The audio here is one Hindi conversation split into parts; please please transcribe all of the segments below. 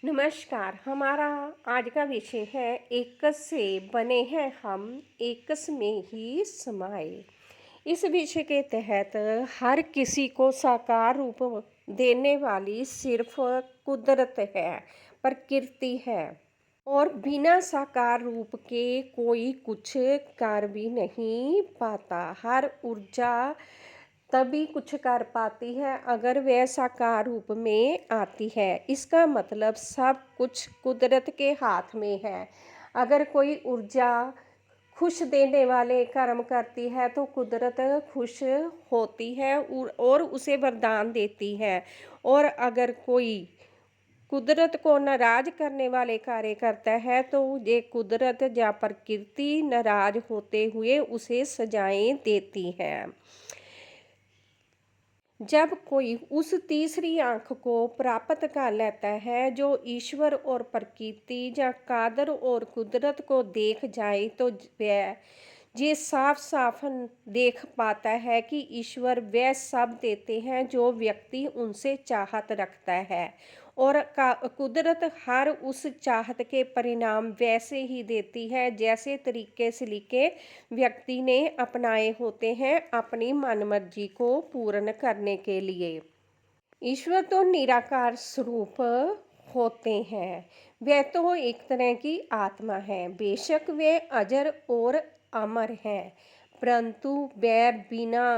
नमस्कार। हमारा आज का विषय है एकस से बने हैं हम, एकस में ही समाये। इस विषय के तहत हर किसी को साकार रूप देने वाली सिर्फ कुदरत है, प्रकृति है। और बिना साकार रूप के कोई कुछ कर भी नहीं पाता। हर ऊर्जा तभी कुछ कर पाती है अगर वह साकार रूप में आती है। इसका मतलब सब कुछ कुदरत के हाथ में है। अगर कोई ऊर्जा खुश देने वाले कर्म करती है तो कुदरत खुश होती है और उसे वरदान देती है। और अगर कोई कुदरत को नाराज करने वाले कार्य करता है तो ये कुदरत या प्रकृति नाराज होते हुए उसे सजाएं देती है। जब कोई उस तीसरी आंख को प्राप्त कर लेता है जो ईश्वर और प्रकृति या कादर और कुदरत को देख जाए तो वह ये साफ साफ देख पाता है कि ईश्वर वह सब देते हैं जो व्यक्ति उनसे चाहत रखता है और कुदरत हर उस चाहत के परिणाम वैसे ही देती है जैसे तरीके से लिखे व्यक्ति ने अपनाए होते हैं अपनी मनमर्जी को पूर्ण करने के लिए। ईश्वर तो निराकार स्वरूप होते हैं। वह तो एक तरह की आत्मा है। बेशक वे अजर और अमर हैं, परंतु वह बिना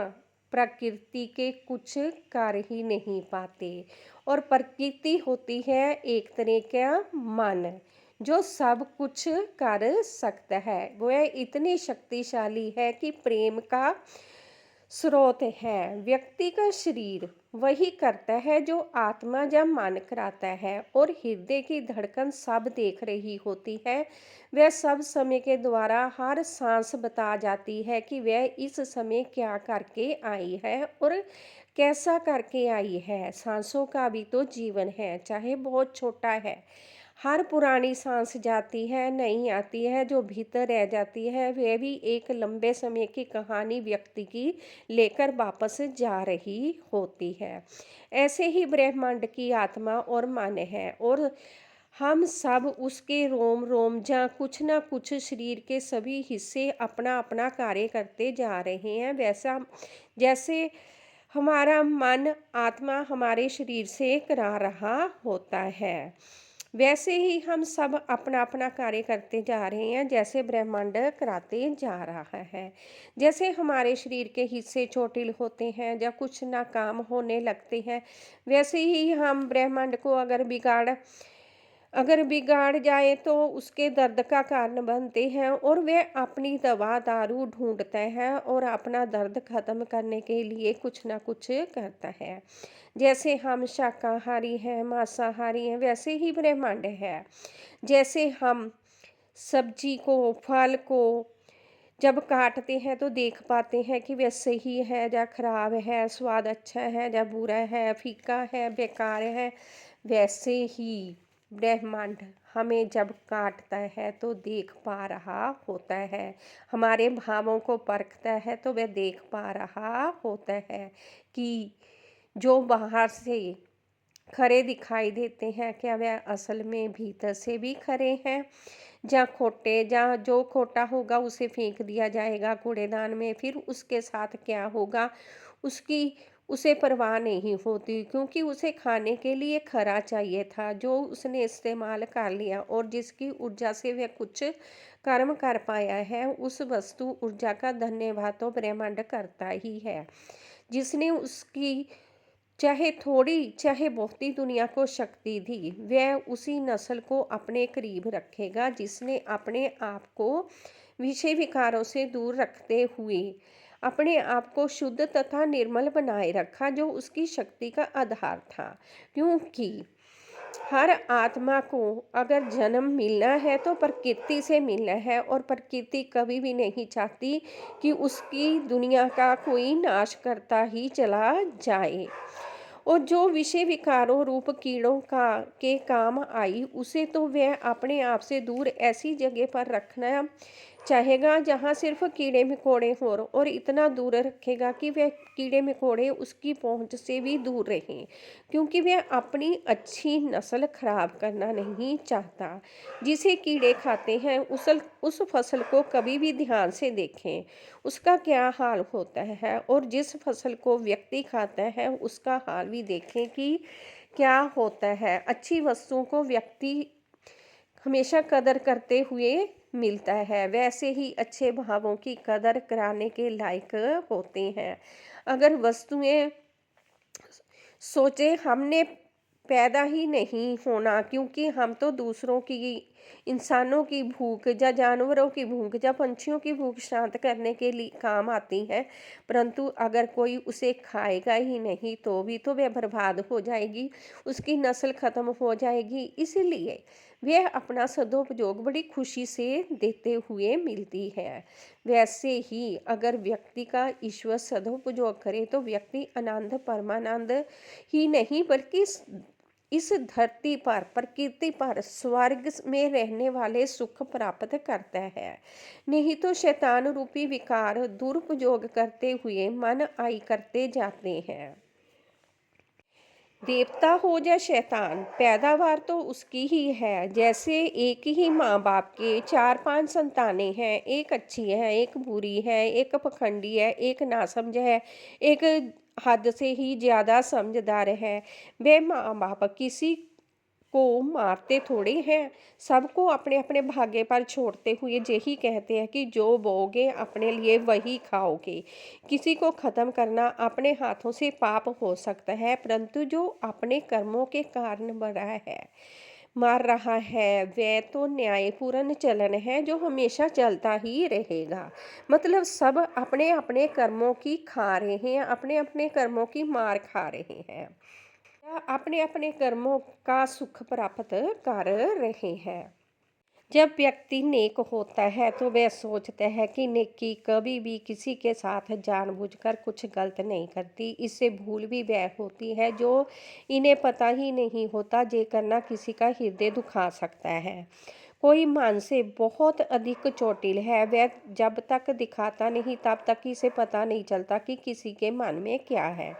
प्रकृति के कुछ कर ही नहीं पाते। और प्रकृति होती है एक तरह का मन जो सब कुछ कर सकता है। वह इतनी शक्तिशाली है कि प्रेम का स्रोत है। व्यक्ति का शरीर वही करता है जो आत्मा या मन कराता है और हृदय की धड़कन सब देख रही होती है। वह सब समय के द्वारा हर सांस बता जाती है कि वह इस समय क्या करके आई है और कैसा करके आई है। सांसों का भी तो जीवन है, चाहे बहुत छोटा है। हर पुरानी सांस जाती है, नई आती है, जो भीतर रह जाती है वह भी एक लंबे समय की कहानी व्यक्ति की लेकर वापस जा रही होती है। ऐसे ही ब्रह्मांड की आत्मा और मन है और हम सब उसके रोम रोम या कुछ ना कुछ शरीर के सभी हिस्से अपना अपना कार्य करते जा रहे हैं। वैसा जैसे हमारा मन आत्मा हमारे शरीर से करा रहा होता है, वैसे ही हम सब अपना अपना कार्य करते जा रहे हैं जैसे ब्रह्मांड कराते जा रहा है। जैसे हमारे शरीर के हिस्से चोटिल होते हैं या कुछ ना काम होने लगते हैं, वैसे ही हम ब्रह्मांड को अगर बिगाड़ जाए तो उसके दर्द का कारण बनते हैं और वह अपनी दवा दारू ढूंढता है और अपना दर्द खत्म करने के लिए कुछ ना कुछ करता है। जैसे हम शाकाहारी हैं, मांसाहारी हैं, वैसे ही ब्रह्मांड है। जैसे हम सब्जी को, फल को जब काटते हैं तो देख पाते हैं कि वह सही है या खराब है, स्वाद अच्छा है या बुरा है, फीका है, बेकार है। वैसे ही ब्रह्मांड हमें जब काटता है तो देख पा रहा होता है, हमारे भावों को परखता है तो वह देख पा रहा होता है कि जो बाहर से खरे दिखाई देते हैं क्या वह असल में भीतर से भी खरे हैं या खोटे। या जो खोटा होगा उसे फेंक दिया जाएगा कूड़ेदान में, फिर उसके साथ क्या होगा उसकी उसे परवाह नहीं होती, क्योंकि उसे खाने के लिए खरा चाहिए था जो उसने इस्तेमाल कर लिया। और जिसकी ऊर्जा से वह कुछ कर्म कर पाया है उस वस्तु ऊर्जा का धन्यवाद तो ब्रह्मांड करता ही है। जिसने उसकी चाहे थोड़ी चाहे बहुती दुनिया को शक्ति दी, वह उसी नस्ल को अपने करीब रखेगा जिसने अपने आप को विषय विकारों से दूर रखते हुए अपने आप को शुद्ध तथा निर्मल बनाए रखा, जो उसकी शक्ति का आधार था। क्योंकि हर आत्मा को अगर जन्म मिलना है तो प्रकृति से मिलना है और प्रकृति कभी भी नहीं चाहती कि उसकी दुनिया का कोई नाश करता ही चला जाए। और जो विषय विकारों रूप कीड़ों का के काम आई उसे तो वह अपने आप से दूर ऐसी जगह पर रखना चाहेगा जहाँ सिर्फ कीड़े मकोड़े हों और इतना दूर रखेगा कि वह कीड़े मकोड़े उसकी पहुँच से भी दूर रहें, क्योंकि वह अपनी अच्छी नस्ल खराब करना नहीं चाहता। जिसे कीड़े खाते हैं उस फसल को कभी भी ध्यान से देखें, उसका क्या हाल होता है, और जिस फसल को व्यक्ति खाता है उसका हाल भी देखें कि क्या होता है। अच्छी वस्तुओं को व्यक्ति हमेशा कदर करते हुए मिलता है, वैसे ही अच्छे भावों की कदर कराने के लायक होते हैं। अगर वस्तुएं सोचे हमने पैदा ही नहीं होना, क्योंकि हम तो दूसरों की, इंसानों की भूख या जानवरों की भूख या पंछियों की भूख शांत करने के लिए काम आती है, परंतु अगर कोई उसे खाएगा ही नहीं तो भी तो वह बर्बाद हो जाएगी, उसकी नस्ल खत्म हो जाएगी। इसीलिए वह अपना सदुपयोग बड़ी खुशी से देते हुए मिलती है। वैसे ही अगर व्यक्ति का ईश्वर सदुपयोग करे तो व्यक्ति आनंद परमानंद ही नहीं बल्कि इस धरती पर, प्रकृति पर, स्वर्ग में रहने वाले सुख प्राप्त करता है। नहीं तो शैतान रूपी विकार दुरुपयोग करते हुए मन आई करते जाते हैं। देवता हो या शैतान, पैदावार तो उसकी ही है। जैसे एक ही माँ बाप के 4-5 संतानें हैं, एक अच्छी है, एक बुरी है, एक पखंडी है, एक नासमझ है, एक हद से ही ज़्यादा समझदार है। वे माँ बाप किसी को मारते थोड़े हैं, सबको अपने अपने भाग्य पर छोड़ते हुए यही कहते हैं कि जो बोओगे अपने लिए वही खाओगे। किसी को ख़त्म करना अपने हाथों से पाप हो सकता है, परंतु जो अपने कर्मों के कारण बड़ा है, मार रहा है, वह तो न्यायपूर्ण चलन है जो हमेशा चलता ही रहेगा। मतलब सब अपने अपने कर्मों की खा रहे हैं, अपने अपने कर्मों की मार खा रहे हैं, या अपने अपने कर्मों का सुख प्राप्त कर रहे हैं। जब व्यक्ति नेक होता है तो वह सोचता है कि नेकी कभी भी किसी के साथ जानबूझकर कुछ गलत नहीं करती। इससे भूल भी वह होती है जो इन्हें पता ही नहीं होता ये करना किसी का हृदय दुखा सकता है। कोई मन से बहुत अधिक चोटिल है, वह जब तक दिखाता नहीं तब तक इसे पता नहीं चलता कि किसी के मन में क्या है,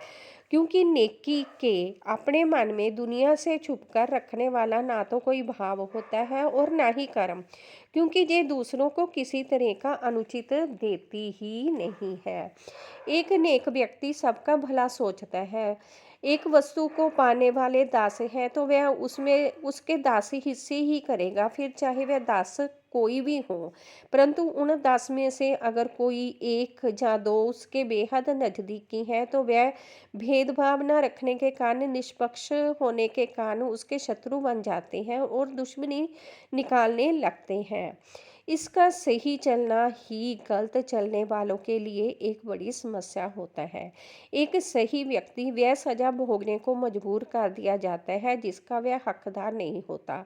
क्योंकि नेकी के अपने मन में दुनिया से छुपकर रखने वाला ना तो कोई भाव होता है और ना ही कर्म, क्योंकि ये दूसरों को किसी तरह का अनुचित देती ही नहीं है। एक नेक व्यक्ति सबका भला सोचता है। एक वस्तु को पाने वाले दास हैं तो वह उसमें उसके दासी हिस्से ही करेगा, फिर चाहे वह दास कोई भी हो। परंतु उन 10 में से अगर कोई 1 या 2 उसके बेहद नज़दीकी हैं तो वह भेदभाव न रखने के कारण, निष्पक्ष होने के कारण उसके शत्रु बन जाते हैं और दुश्मनी निकालने लगते हैं। इसका सही चलना ही गलत चलने वालों के लिए एक बड़ी समस्या होता है। एक सही व्यक्ति वह सजा भोगने को मजबूर कर दिया जाता है जिसका वह हकदार नहीं होता,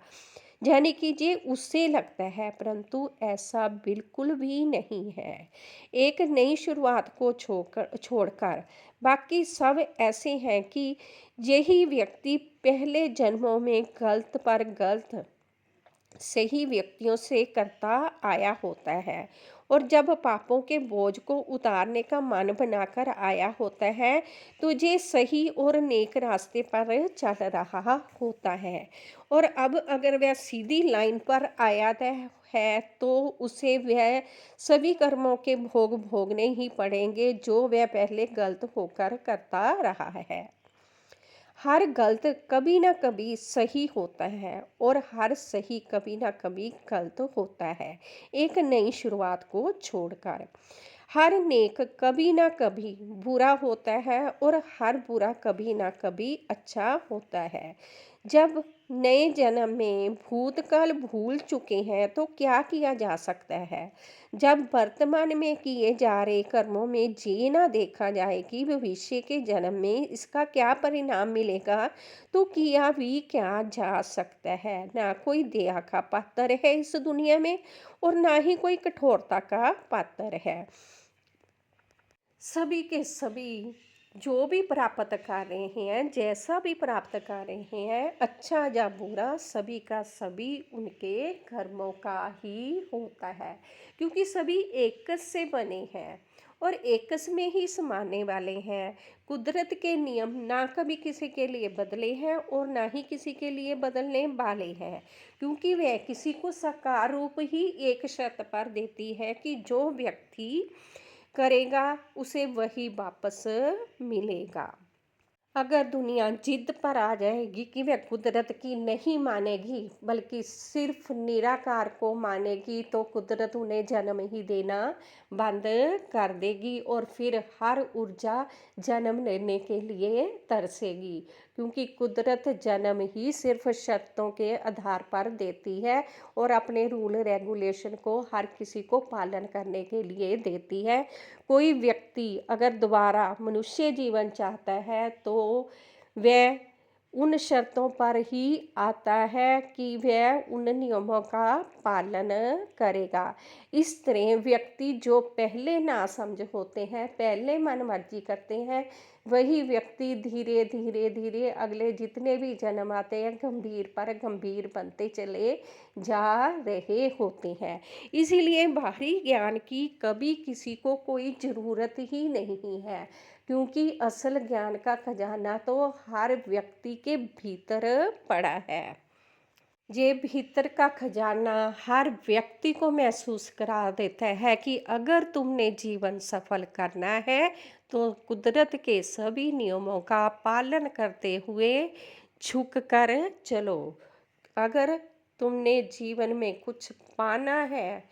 यानी कि ये उससे लगता है, परंतु ऐसा बिल्कुल भी नहीं है। एक नई शुरुआत को छोड़कर बाकी सब ऐसे हैं कि यही व्यक्ति पहले जन्मों में गलत पर गलत सही व्यक्तियों से करता आया होता है, और जब पापों के बोझ को उतारने का मन बनाकर आया होता है तो ये सही और नेक रास्ते पर चल रहा होता है। और अब अगर वह सीधी लाइन पर आया है तो उसे वह सभी कर्मों के भोग भोगने ही पड़ेंगे जो वह पहले गलत होकर करता रहा है। हर गलत कभी ना कभी सही होता है और हर सही कभी ना कभी गलत होता है, एक नई शुरुआत को छोड़कर। हर नेक कभी ना कभी बुरा होता है और हर बुरा कभी ना कभी अच्छा होता है। जब नए जन्म में भूतकाल भूल चुके हैं तो क्या किया जा सकता है? जब वर्तमान में किए जा रहे कर्मों में ये ना देखा जाए कि भविष्य के जन्म में इसका क्या परिणाम मिलेगा, तो किया भी क्या जा सकता है? ना कोई दया का पात्र है इस दुनिया में और ना ही कोई कठोरता का पात्र है। सभी के सभी जो भी प्राप्त कर रहे हैं, जैसा भी प्राप्त कर रहे हैं, अच्छा या बुरा, सभी का सभी उनके कर्मों का ही होता है, क्योंकि सभी एकस से बने हैं और एकस में ही समाने वाले हैं। कुदरत के नियम ना कभी किसी के लिए बदले हैं और ना ही किसी के लिए बदलने वाले हैं, क्योंकि वह किसी को साकार रूप ही एक शर्त पर देती है कि जो व्यक्ति करेगा उसे वही वापस मिलेगा। अगर दुनिया जिद पर आ जाएगी कि वह कुदरत की नहीं मानेगी बल्कि सिर्फ निराकार को मानेगी, तो कुदरत उन्हें जन्म ही देना बंद कर देगी और फिर हर ऊर्जा जन्म लेने के लिए तरसेगी, क्योंकि कुदरत जन्म ही सिर्फ शर्तों के आधार पर देती है और अपने रूल रेगुलेशन को हर किसी को पालन करने के लिए देती है। कोई व्यक्ति अगर दोबारा मनुष्य जीवन चाहता है तो वह उन शर्तों पर ही आता है कि वह उन नियमों का पालन करेगा। इस तरह व्यक्ति जो पहले नासमझ होते हैं, पहले मनमर्जी करते हैं, वही व्यक्ति धीरे धीरे धीरे अगले जितने भी जन्म आते हैं गंभीर पर गंभीर बनते चले जा रहे होते हैं। इसीलिए बाहरी ज्ञान की कभी किसी को कोई ज़रूरत ही नहीं है, क्योंकि असल ज्ञान का खजाना तो हर व्यक्ति के भीतर पड़ा है। ये भीतर का खजाना हर व्यक्ति को महसूस करा देता है कि अगर तुमने जीवन सफल करना है तो कुदरत के सभी नियमों का पालन करते हुए झुक कर चलो। अगर तुमने जीवन में कुछ पाना है,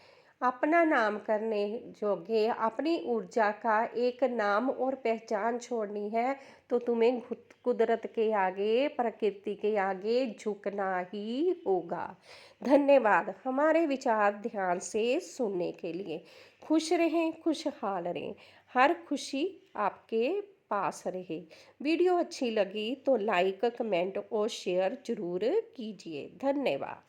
अपना नाम करने योग्य अपनी ऊर्जा का एक नाम और पहचान छोड़नी है, तो तुम्हें कुदरत के आगे, प्रकृति के आगे झुकना ही होगा। धन्यवाद हमारे विचार ध्यान से सुनने के लिए। खुश रहें, खुशहाल रहें, हर खुशी आपके पास रहे। वीडियो अच्छी लगी तो लाइक, कमेंट और शेयर जरूर कीजिए। धन्यवाद।